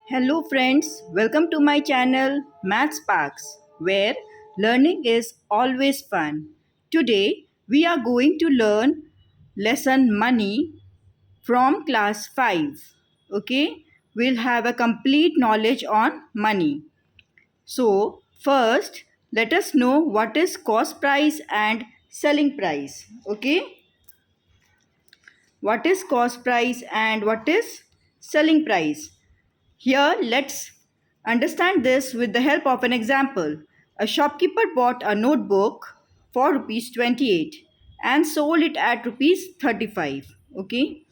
Hello friends, welcome to my channel Maths Sparks, where learning is always fun. Today we are going to learn lesson money from class 5. Okay, we'll have a complete knowledge on money. So, first let us know what is cost price and selling price. Okay, what is cost price and what is selling price? Here, let's understand this with the help of an example. A shopkeeper bought a notebook for rupees 28 and sold it at rupees 35. Okay.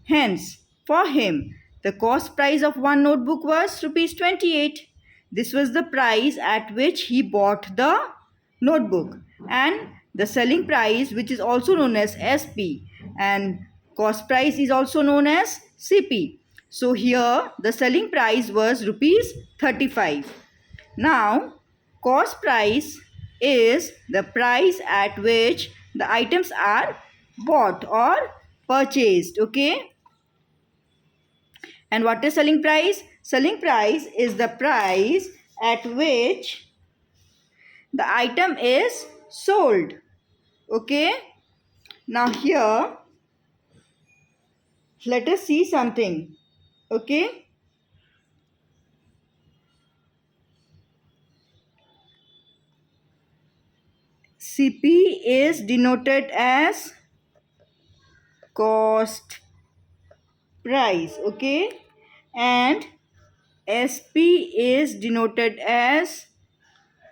Hence, for him, the cost price of one notebook was rupees 28. This was the price at which he bought the notebook, and the selling price, which is also known as SP, and cost price is also known as CP. So here the selling price was rupees 35. Now cost price is the price at which the items are bought or purchased. Okay. And what is selling price? Selling price is the price at which the item is sold. Okay. Now here let us see something. Okay. CP is denoted as cost price. Okay. And SP is denoted as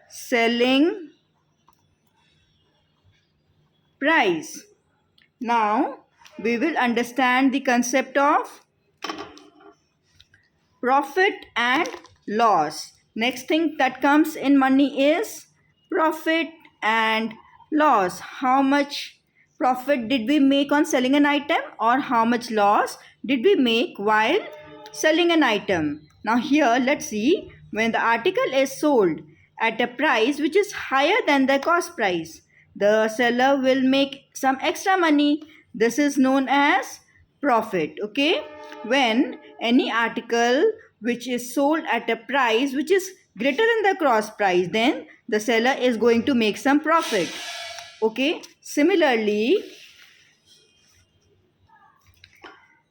selling price. Now we will understand the concept of profit and loss. Next thing that comes in money is profit and loss. How much profit did we make on selling an item, or how much loss did we make while selling an item? Now here let's see, when the article is sold at a price which is higher than the cost price, the seller will make some extra money. This is known as profit. Okay. When any article which is sold at a price which is greater than the cost price, then the seller is going to make some profit. Okay. Similarly,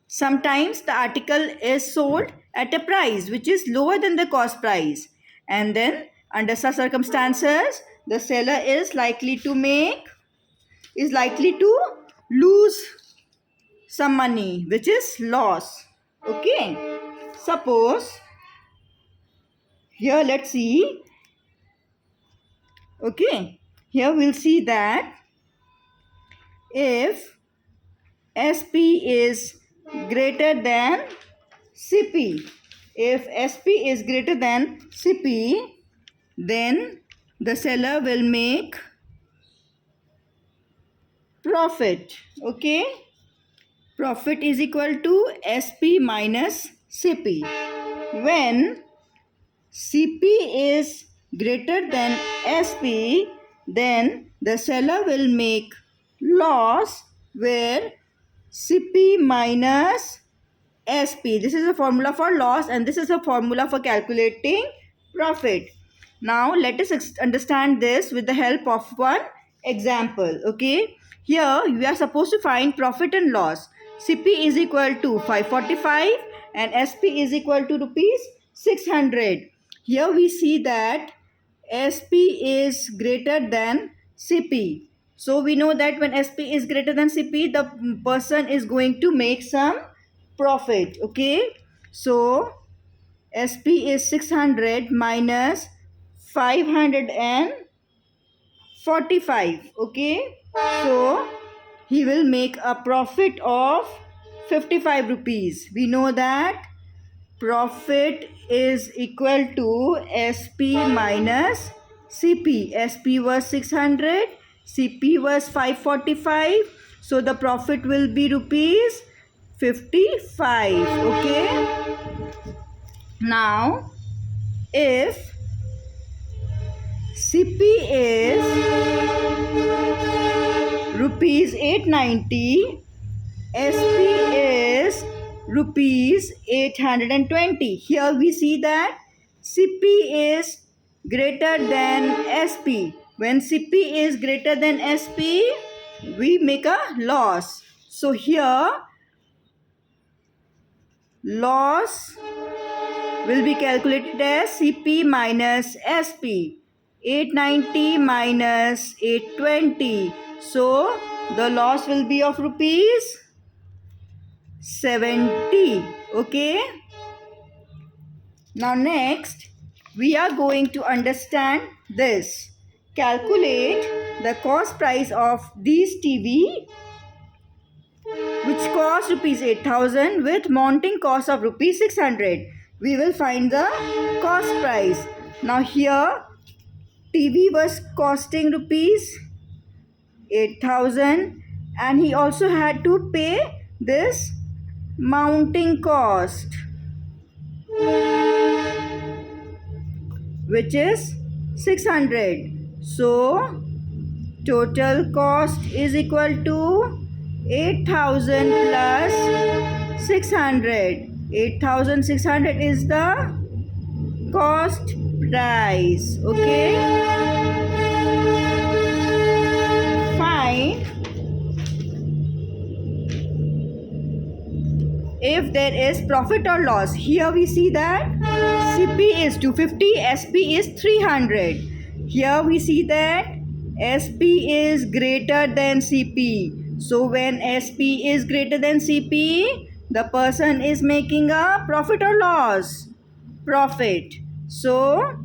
sometimes the article is sold at a price which is lower than the cost price, and then under such circumstances the seller is likely to lose some money, which is loss. Okay. Suppose here let's see. Okay. Here we'll see that if SP is greater than CP, if SP is greater than CP, then the seller will make profit. Okay. Profit is equal to SP minus CP. When CP is greater than SP, then the seller will make loss, where CP minus SP. This is a formula for loss, and this is a formula for calculating profit. Now let us understand this with the help of one example. Okay. Here we are supposed to find profit and loss. CP is equal to 545 and SP is equal to rupees 600. Here we see that SP is greater than CP. So we know that when SP is greater than CP, the person is going to make some profit. Okay. So SP is 600 minus 545. Okay. So he will make a profit of 55 rupees. We know that profit is equal to SP minus CP. SP was 600, CP was 545. So the profit will be rupees 55. Okay. Now if CP is rupees 890, SP is rupees 820. Here we see that CP is greater than SP. When CP is greater than SP, we make a loss. So here loss will be calculated as CP minus SP. 890 minus 820. So the loss will be of rupees 70. Okay. Now next we are going to understand this. Calculate the cost price of these TV which cost rupees 8,000 with mounting cost of rupees 600. We will find the cost price. Now here TV was costing rupees 8,000 and he also had to pay this mounting cost, which is 600. So total cost is equal to 8,000 plus 600. 8,600 is the cost price. Okay. Find if there is profit or loss. Here we see that CP is 250, SP is 300. Here we see that SP is greater than CP. So when SP is greater than CP, the person is making a profit or loss? Profit. So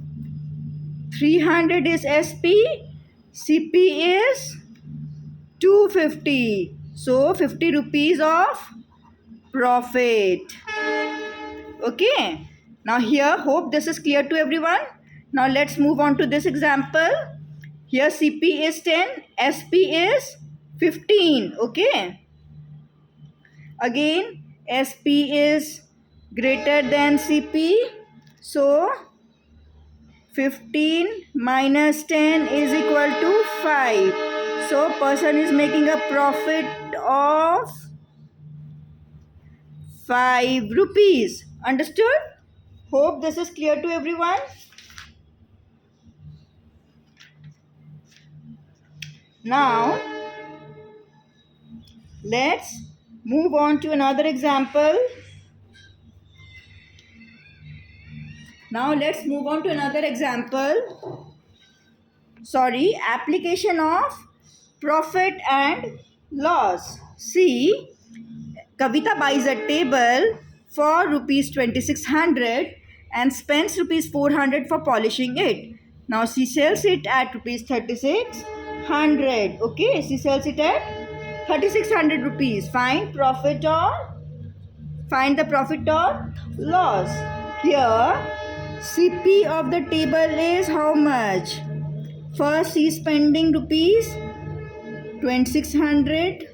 300 is SP, CP is 250. So 50 rupees of profit. Okay. Now here, hope this is clear to everyone. Now let's move on to this example. Here CP is 10, SP is 15. Okay. Again, SP is greater than CP. So 15 minus 10 is equal to 5. So person is making a profit of 5 rupees. Understood? Hope this is clear to everyone. Now let's move on to another example. Application of profit and loss. See, Kavita buys a table for rupees 2600 and spends rupees 400 for polishing it. Now she sells it at rupees 3600. Okay, she sells it at 3600 rupees. Find the profit or loss. Here CP of the table is how much? First she is spending rupees 2600.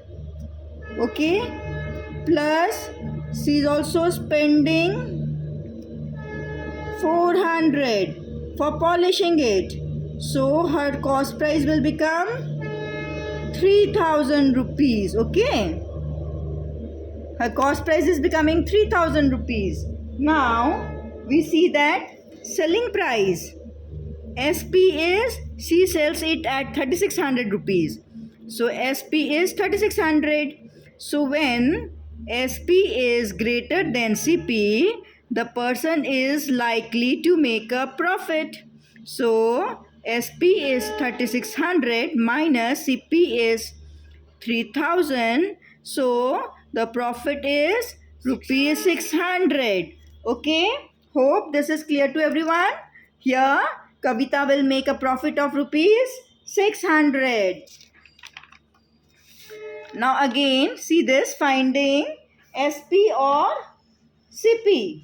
Okay, plus she is also spending 400 for polishing it. So her cost price will become 3,000 rupees. Okay, her cost price is becoming 3,000 rupees. Now we see that selling price SP is, she sells it at 3600 rupees. So SP is 3600. So when SP is greater than CP, the person is likely to make a profit. So SP is 3600 minus CP is 3000. So the profit is rupees 600. Okay, hope this is clear to everyone. Here Kavita will make a profit of rupees 600. Now again see this, finding SP or CP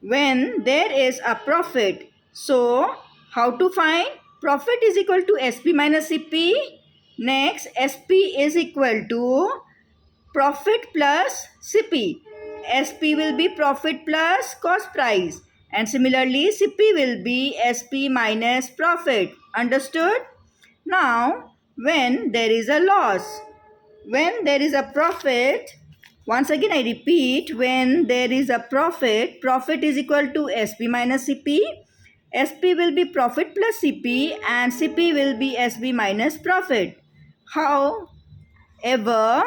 when there is a profit. So how to find? Profit is equal to SP minus CP. Next, SP is equal to profit plus CP. SP will be profit plus cost price, and similarly CP will be SP minus profit. Understood? Now when there is a loss, when there is a profit, Once again I repeat, when there is a profit, profit is equal to SP minus CP. SP will be profit plus CP and CP will be SB minus profit. However,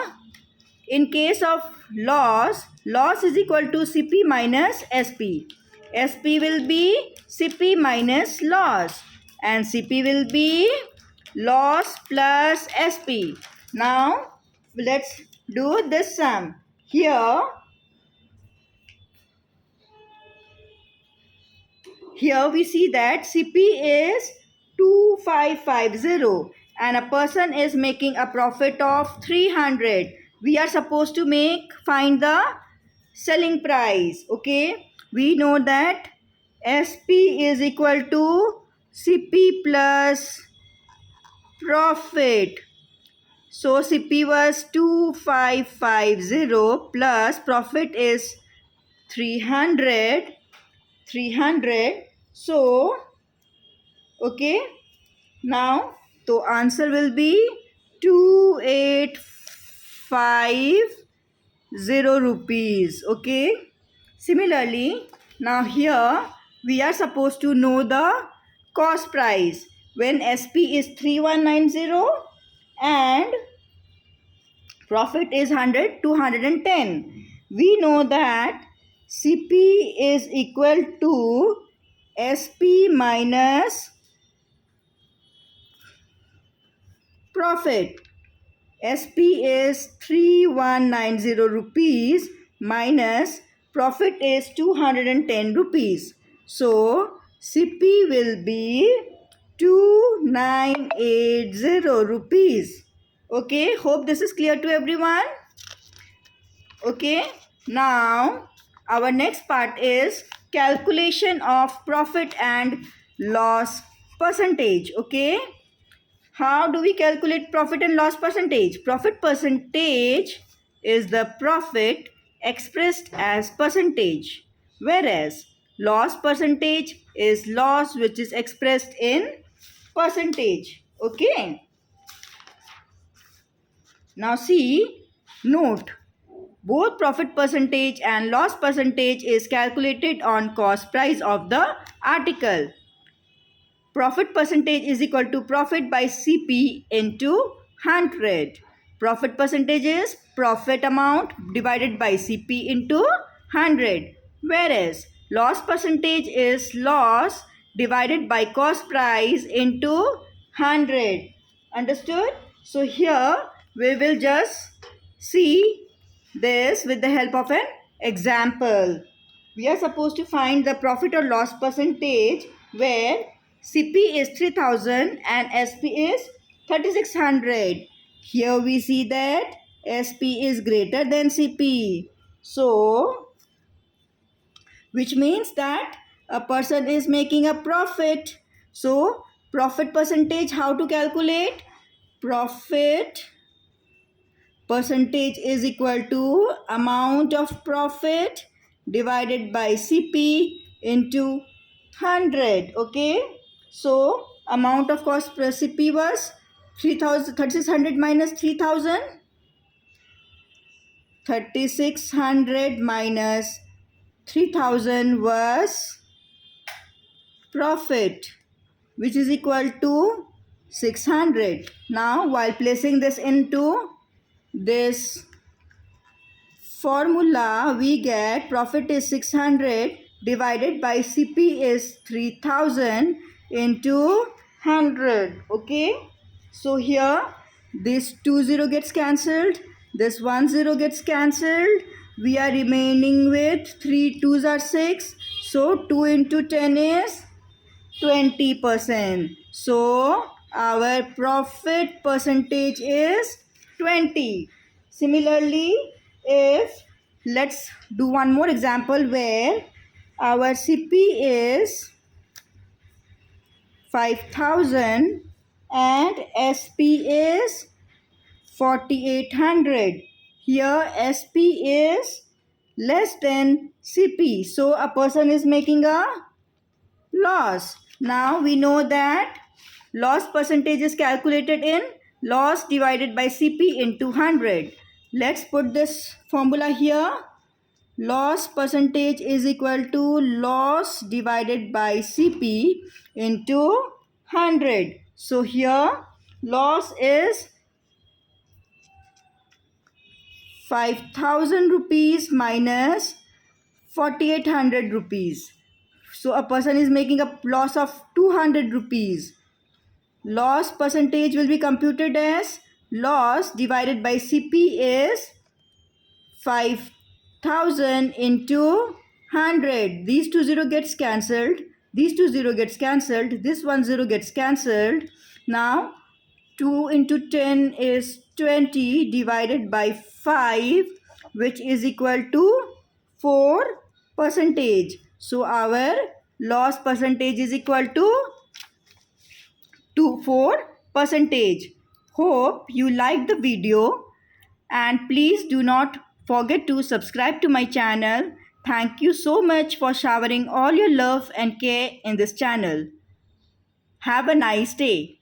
in case of loss, loss is equal to CP minus SP. SP will be CP minus loss and CP will be loss plus SP. Now, let's do this sum. Here we see that CP is 2550 and a person is making a profit of 300. We are supposed to find the selling price. Okay, we know that SP is equal to CP plus profit. So CP was 2550 plus profit is 300. So okay, now the answer will be 2850 rupees. Okay, similarly, now here we are supposed to know the cost price. When SP is 3190 and profit is 210, we know that CP is equal to SP minus profit. SP is 3190 rupees minus profit is 210 rupees. So CP will be 2980 rupees. Okay, hope this is clear to everyone. Okay, now our next part is calculation of profit and loss percentage. Okay, how do we calculate profit and loss percentage? Profit percentage is the profit expressed as percentage, whereas loss percentage is loss which is expressed in percentage. Okay, now see, note, both profit percentage and loss percentage is calculated on cost price of the article. Profit percentage is equal to profit by CP into 100. Profit percentage is profit amount divided by CP into 100. Whereas loss percentage is loss divided by cost price into 100. Understood? So here we will just see this with the help of an example. We are supposed to find the profit or loss percentage where CP is 3000 and SP is 3600. Here we see that SP is greater than CP. So, which means that a person is making a profit. So, profit percentage, how to calculate? Profit percentage is equal to amount of profit divided by CP into 100. Okay, so amount of cost per CP was 3600 minus 3000. 3600 minus 3000 was profit, which is equal to 600. Now while placing this into this formula, we get profit is 600 divided by CP is 3000 into 100. Okay, so here this 20 gets cancelled, this 10 gets cancelled. We are remaining with 3 2s are 6. So 2 into 10 is 20%. So our profit percentage is 20. Similarly, if let's do one more example where our CP is 5000 and SP is 4800. Here SP is less than CP, so a person is making a loss. Now we know that loss percentage is calculated in loss divided by CP into 100. Let's put this formula here. Loss percentage is equal to loss divided by CP into 100. So here loss is 5,000 rupees minus 4,800 rupees. So a person is making a loss of 200 rupees. Loss percentage will be computed as loss divided by CP is 5,000 into 100. These two zero gets cancelled. These two zero gets cancelled. This one zero gets cancelled. Now 2 into 10 is 20 divided by 5, which is equal to 4 percentage. So our loss percentage is equal to 4 percentage. Hope you liked the video, and please do not forget to subscribe to my channel. Thank you so much for showering all your love and care in this channel. Have a nice day.